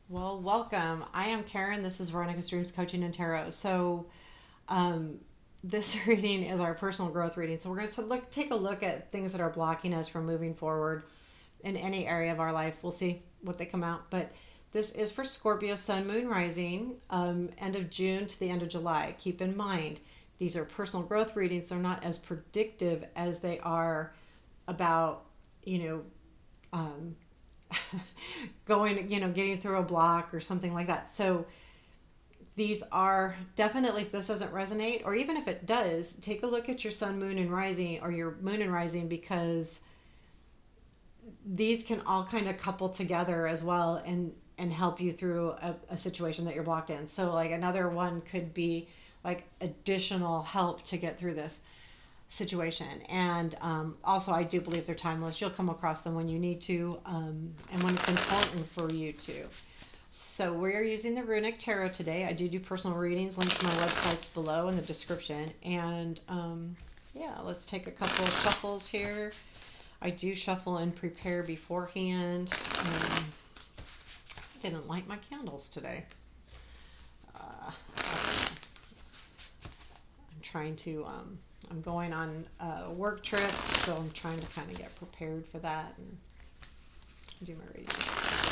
Well, welcome. I am Karen. This is Runik Dreams Coaching and Tarot. Um, this reading is our personal growth reading. So, we're going to take a look at things that are blocking us from moving forward in any area of our life. We'll see what they come out. But this is for Scorpio Sun, Moon, Rising, end of June to the end of July. Keep in mind, these are personal growth readings. They're not as predictive as they are about, you know, um, going, getting through a block or something like that. So these are definitely, if this doesn't resonate, or even if it does, take a look at your sun, moon, and rising, or your moon and rising, because these can all kind of couple together as well and help you through a situation that you're blocked in. So like another one could be like additional help to get through this situation. And also, I do believe they're timeless. You'll come across them when you need to, and when it's important for you to. So we're using the Runik Tarot today. I do personal readings. Link to my websites below in the description. And yeah, let's take a couple of shuffles here. I do shuffle and prepare beforehand. I didn't light my candles today. I'm trying to I'm going on a work trip, so I'm trying to kind of get prepared for that and do my reading.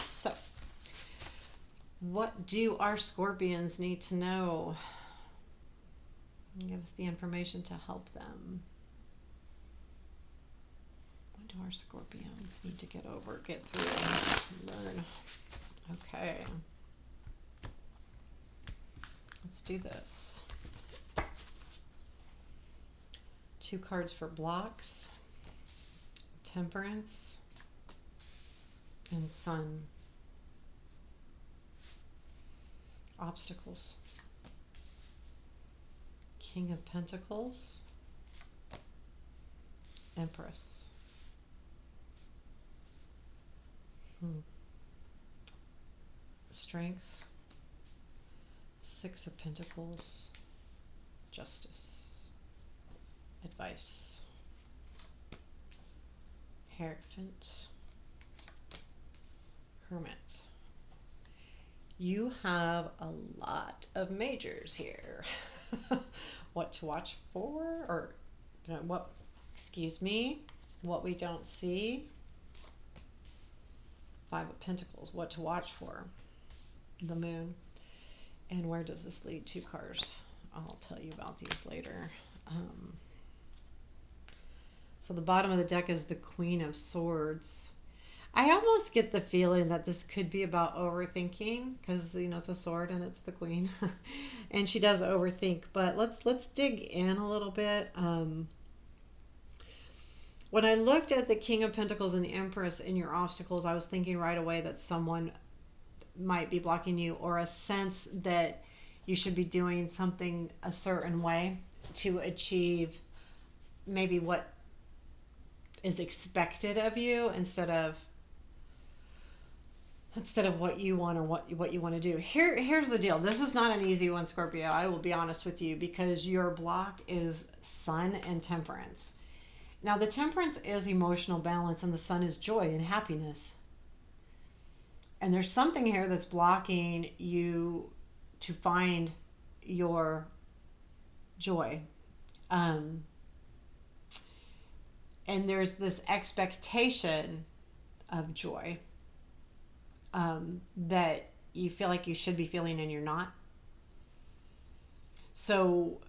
So, what do our Scorpions need to know? Give us the information to help them. What do our Scorpions need to get through, learn? Okay. Let's do this. 2 cards for blocks, temperance, and sun. Obstacles. King of Pentacles, Empress. Strengths, 6 of Pentacles, Justice. Advice, Hierophant, Hermit. You have a lot of majors here. What to watch for, or what we don't see. 5 of Pentacles, what to watch for. The Moon. And where does this lead to, cards? I'll tell you about these later. So the bottom of the deck is the Queen of Swords. I almost get the feeling that this could be about overthinking, because it's a sword and it's the queen, and she does overthink. But let's dig in a little bit. When I looked at the King of Pentacles and the Empress in your obstacles, I was thinking right away that someone might be blocking you, or a sense that you should be doing something a certain way to achieve maybe what is expected of you instead of what you want, or what you want to do. Here's the deal. This is not an easy one, Scorpio. I will be honest with you, because your block is Sun and Temperance. Now, the Temperance is emotional balance, and the Sun is joy and happiness. And there's something here that's blocking you to find your joy. And there's this expectation of joy that you feel like you should be feeling and you're not. So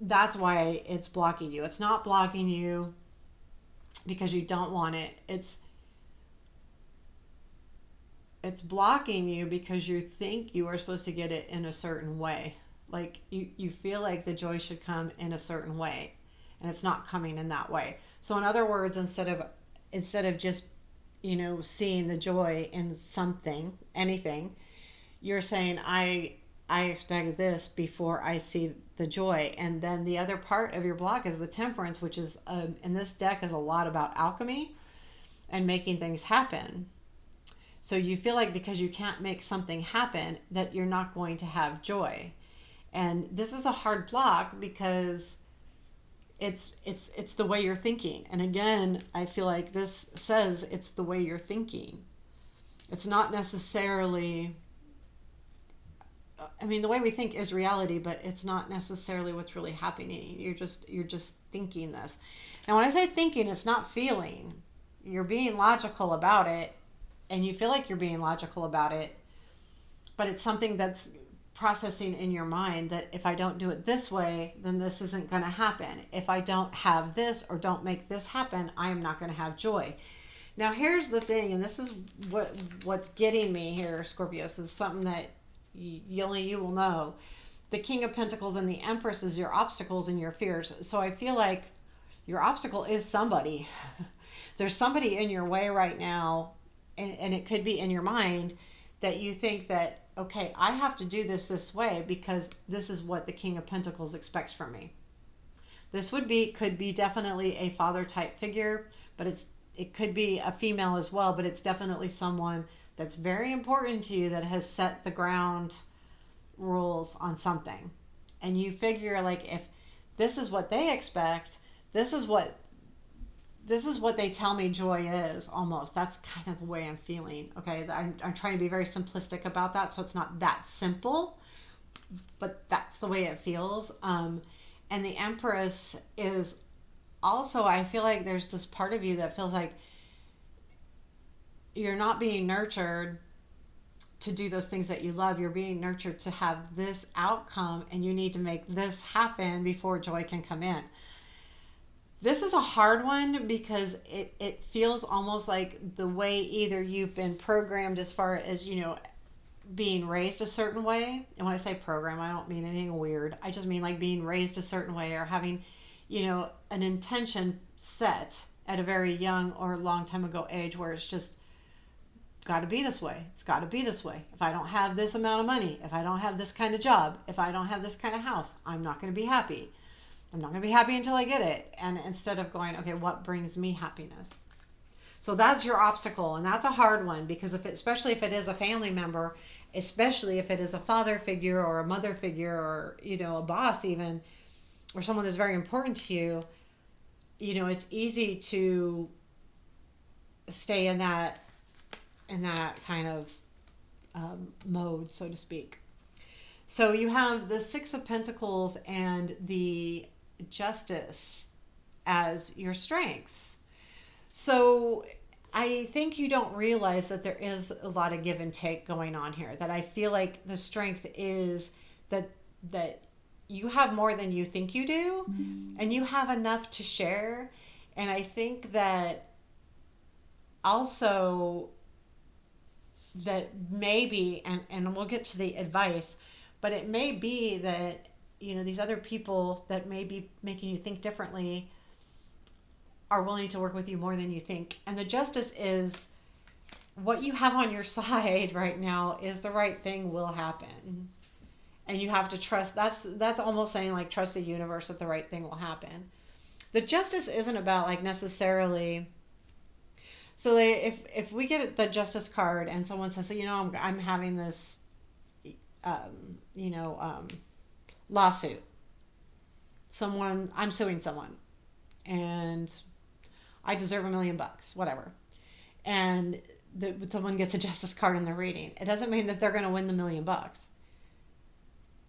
that's why it's blocking you. It's not blocking you because you don't want it. It's blocking you because you think you are supposed to get it in a certain way. Like you feel like the joy should come in a certain way, and it's not coming in that way. So in other words, instead of just seeing the joy in anything, you're saying, I expect this before I see the joy. And then the other part of your block is the Temperance, which is in this deck is a lot about alchemy and making things happen. So you feel like because you can't make something happen, that you're not going to have joy. And this is a hard block because it's the way you're thinking. And again, I feel like this says it's the way you're thinking. It's not necessarily, I mean, the way we think is reality, but it's not necessarily what's really happening. You're just thinking this. And when I say thinking, it's not feeling. You're being logical about it, and you feel like you're being logical about it, but it's something that's processing in your mind that if I don't do it this way, then this isn't going to happen. If I don't have this or don't make this happen, I am not going to have joy. Now, here's the thing, and this is what's getting me here, Scorpios, is something that only you will know. The King of Pentacles and the Empress is your obstacles and your fears. So I feel like your obstacle is somebody. There's somebody in your way right now, and it could be in your mind that you think that, okay, I have to do this way because this is what the King of Pentacles expects from me. This could be definitely a father type figure, but it could be a female as well, but it's definitely someone that's very important to you that has set the ground rules on something. And you figure, like, if this is what they expect, this is what they tell me joy is. Almost, that's kind of the way I'm feeling. Okay, I'm trying to be very simplistic about that, so it's not that simple, but that's the way it feels. And the Empress is also, I feel like there's this part of you that feels like you're not being nurtured to do those things that you love. You're being nurtured to have this outcome, and you need to make this happen before joy can come in. This is a hard one because it feels almost like the way either you've been programmed as far as, being raised a certain way. And when I say program, I don't mean anything weird. I just mean like being raised a certain way, or having, an intention set at a very young or long time ago age where it's just got to be this way. It's got to be this way. If I don't have this amount of money, if I don't have this kind of job, if I don't have this kind of house, I'm not going to be happy. I'm not going to be happy until I get it. And instead of going, okay, what brings me happiness? So that's your obstacle. And that's a hard one because especially if it is a family member, especially if it is a father figure or a mother figure or, a boss even, or someone that's very important to you, it's easy to stay in that kind of mode, so to speak. So you have the Six of Pentacles and the Justice as your strengths. So I think you don't realize that there is a lot of give and take going on here. That I feel like the strength is that you have more than you think you do, and you have enough to share. And I think that also that maybe, and we'll get to the advice, but it may be that, these other people that may be making you think differently are willing to work with you more than you think. And the Justice is what you have on your side right now is the right thing will happen. And you have to trust. That's almost saying like trust the universe that the right thing will happen. The Justice isn't about like necessarily. So if we get the Justice card and someone says, so, I'm having this, lawsuit. I'm suing someone, and I deserve $1 million, whatever. And someone gets a Justice card in their reading. It doesn't mean that they're going to win the $1 million.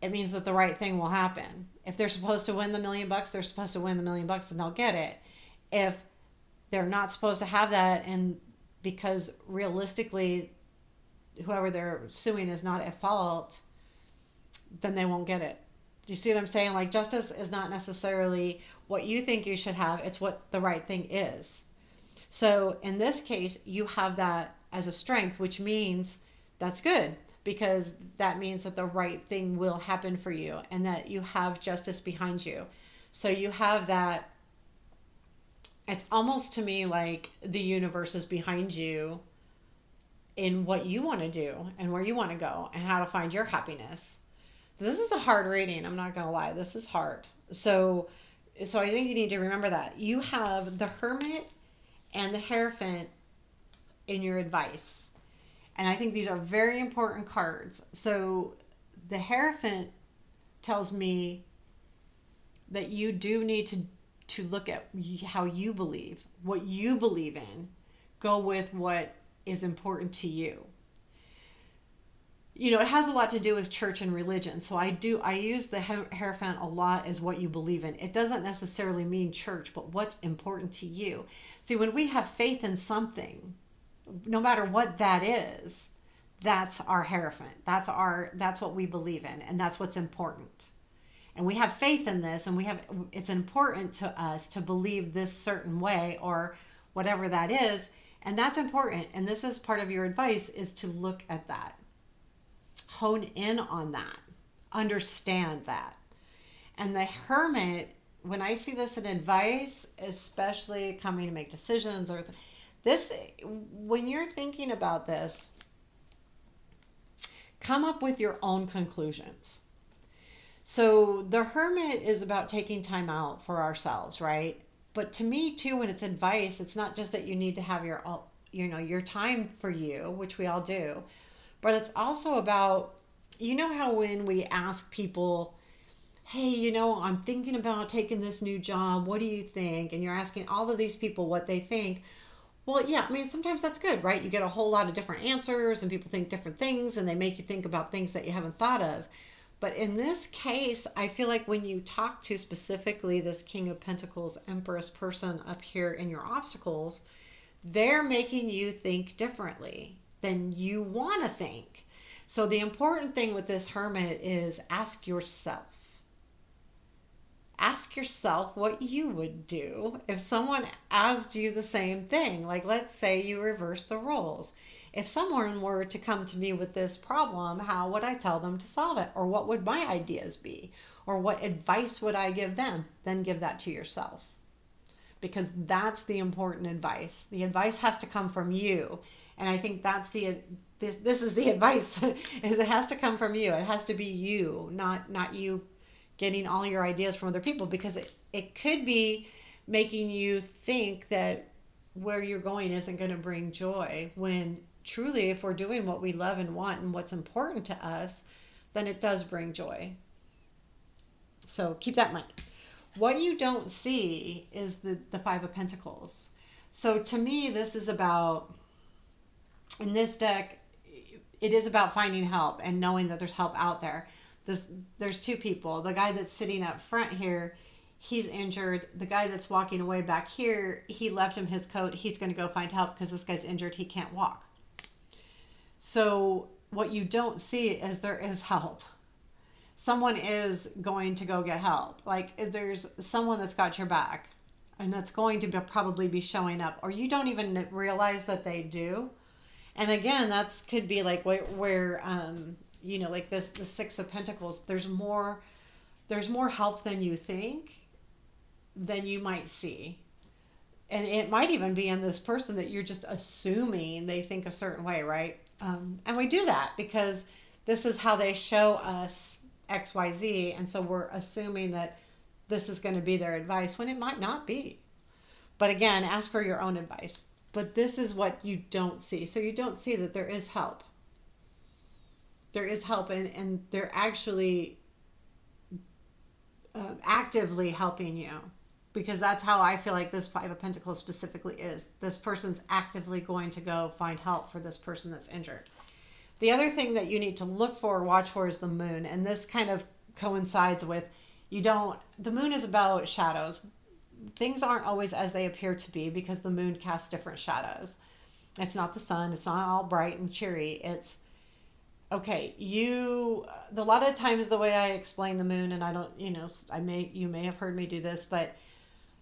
It means that the right thing will happen. If they're supposed to win the $1 million, they're supposed to win the $1 million, and they'll get it. If they're not supposed to have that, and because realistically, whoever they're suing is not at fault, then they won't get it. Do you see what I'm saying? Like, justice is not necessarily what you think you should have. It's what the right thing is. So in this case, you have that as a strength, which means that's good, because that means that the right thing will happen for you and that you have justice behind you. So you have that. It's almost to me like the universe is behind you in what you want to do and where you want to go and how to find your happiness. This is a hard reading. I'm not going to lie. This is hard. So I think you need to remember that. You have the Hermit and the Hierophant in your advice. And I think these are very important cards. So the Hierophant tells me that you do need to look at how you believe, what you believe in. Go with what is important to you. it has a lot to do with church and religion. So I use the Hierophant a lot as what you believe in. It doesn't necessarily mean church, but what's important to you. See, when we have faith in something, no matter what that is, that's our Hierophant. That's what we believe in, and that's what's important. And we have faith in this, and it's important to us to believe this certain way or whatever that is, and that's important. And this is part of your advice, is to look at that, hone in on that, understand that. And the Hermit, when I see this in advice, especially coming to make decisions or this, when you're thinking about this, come up with your own conclusions. So the Hermit is about taking time out for ourselves, right? But to me too, when it's advice, it's not just that you need to have your time for you, which we all do, but it's also about, how when we ask people, hey, I'm thinking about taking this new job, what do you think? And you're asking all of these people what they think. Well, yeah, I mean, sometimes that's good, right? You get a whole lot of different answers and people think different things and they make you think about things that you haven't thought of. But in this case, I feel like when you talk to specifically this King of Pentacles, Empress person up here in your obstacles, they're making you think differently than you want to think. So the important thing with this Hermit is ask yourself. Ask yourself what you would do if someone asked you the same thing. Like, let's say you reverse the roles. If someone were to come to me with this problem, how would I tell them to solve it? Or what would my ideas be? Or what advice would I give them? Then give that to yourself. Because that's the important advice. The advice has to come from you. And I think this is the advice, is it has to come from you. It has to be you, not you getting all your ideas from other people, because it could be making you think that where you're going isn't going to bring joy, when truly, if we're doing what we love and want and what's important to us, then it does bring joy. So keep that in mind. What you don't see is the Five of Pentacles. So to me, this is about, in this deck, it is about finding help and knowing that there's help out there. There's two people. The guy that's sitting up front here, he's injured. The guy that's walking away back here, he left him his coat. He's going to go find help because this guy's injured. He can't walk. So what you don't see is there is help. Someone is going to go get help. Like, there's someone that's got your back and that's going to probably be showing up, or you don't even realize that they do. And again, that could be like where like the Six of Pentacles, there's more help than you think, than you might see. And it might even be in this person that you're just assuming they think a certain way, right? And we do that because this is how they show us XYZ. And so we're assuming that this is going to be their advice when it might not be. But again, ask for your own advice. But this is what you don't see. So you don't see that there is help. There is help, and they're actually actively helping you, because that's how I feel like this Five of Pentacles specifically is. This person's actively going to go find help for this person that's injured. The other thing that you need to look for, watch for, is the moon. And this kind of coincides with, the moon is about shadows. Things aren't always as they appear to be because the moon casts different shadows. It's not the sun. It's not all bright and cheery. It's, okay, a lot of times the way I explain the moon, and I don't, you may have heard me do this, but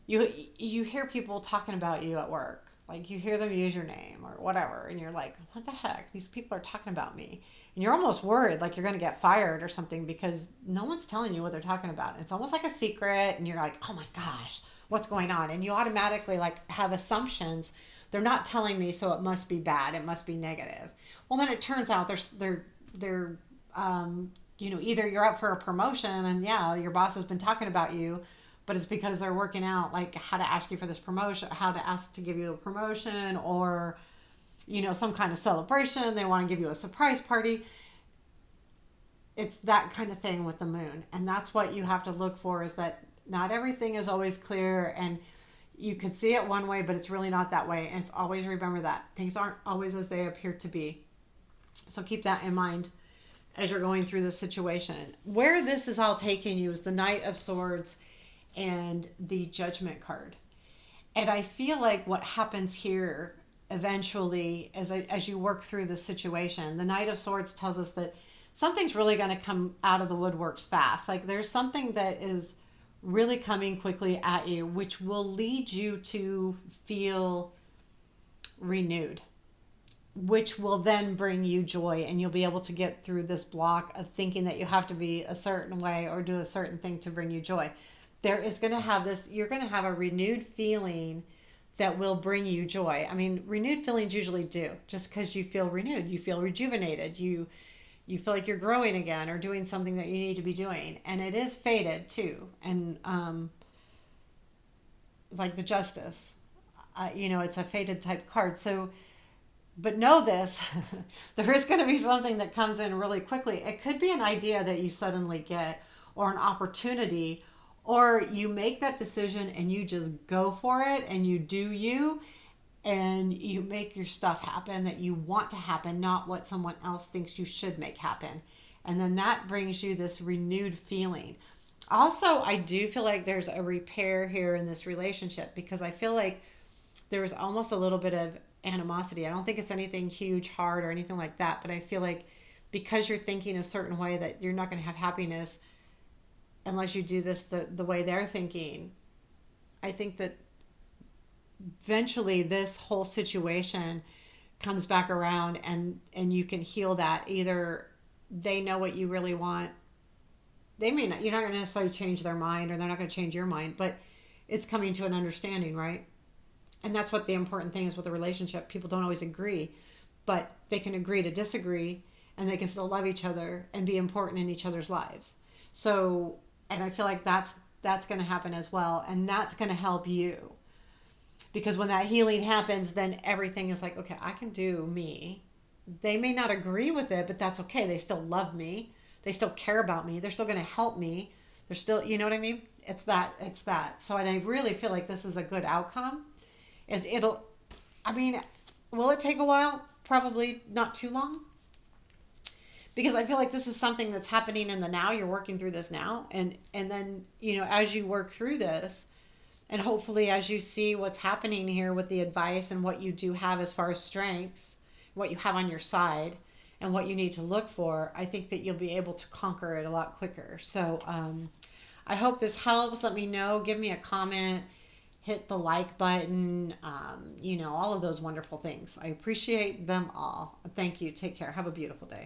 you hear people talking about you at work. Like, you hear them use your name or whatever, and you're like, what the heck? These people are talking about me. And you're almost worried like you're going to get fired or something, because no one's telling you what they're talking about. It's almost like a secret, and you're like, oh my gosh, what's going on? And you automatically have assumptions. They're not telling me, so it must be bad. It must be negative. Well, then it turns out they're either you're up for a promotion, and yeah, your boss has been talking about you, but it's because they're working out like how to ask you for this promotion, how to ask to give you a promotion, or some kind of celebration. They want to give you a surprise party. It's that kind of thing with the moon. And that's what you have to look for, is that not everything is always clear, and you could see it one way, but it's really not that way. And it's always, remember that things aren't always as they appear to be. So keep that in mind. as you're going through this situation. Where this is all taking you is the Knight of Swords and the Judgment card. And I feel like what happens here eventually as you work through this situation, the Knight of Swords tells us that something's really going to come out of the woodworks fast. Like there's something that is really coming quickly at you, which will lead you to feel renewed, which will then bring you joy, and you'll be able to get through this block of thinking that you have to be a certain way or do a certain thing to bring you joy. There is going to have this, you're going to have a renewed feeling that will bring you joy. I mean, renewed feelings usually do. Just because you feel renewed, you feel rejuvenated, you feel like you're growing again or doing something that you need to be doing. And it is fated too. And like the Justice, it's a fated type card. So, but know this, there is going to be something that comes in really quickly. It could be an idea that you suddenly get, or an opportunity, or you make that decision and you just go for it and you do you, and you make your stuff happen that you want to happen, not what someone else thinks you should make happen. And then that brings you this renewed feeling. Also, I do feel like there's a repair here in this relationship, because I feel like there was almost a little bit of animosity. I don't think it's anything huge, hard, or anything like that, but I feel like because you're thinking a certain way that you're not going to have happiness unless you do this the way they're thinking. I think that eventually this whole situation comes back around, and you can heal that. Either they know what you really want. They may not, you're not going to necessarily change their mind, or they're not going to change your mind, but it's coming to an understanding, right? And that's what the important thing is with a relationship. People don't always agree, but they can agree to disagree, and they can still love each other and be important in each other's lives. So, and I feel like that's going to happen as well, and that's going to help you, because when that healing happens, then everything is like, okay, I can do me. They may not agree with it, but that's okay. They still love me. They still care about me. They're still going to help me. They're still, you know what I mean? It's that. So, and I really feel like this is a good outcome. It'll, I mean, will it take a while? Probably not too long. Because I feel like this is something that's happening in the now. You're working through this now. And then, as you work through this, and hopefully as you see what's happening here with the advice and what you do have as far as strengths, what you have on your side, and what you need to look for, I think that you'll be able to conquer it a lot quicker. So I hope this helps. Let me know. Give me a comment. Hit the like button. All of those wonderful things. I appreciate them all. Thank you. Take care. Have a beautiful day.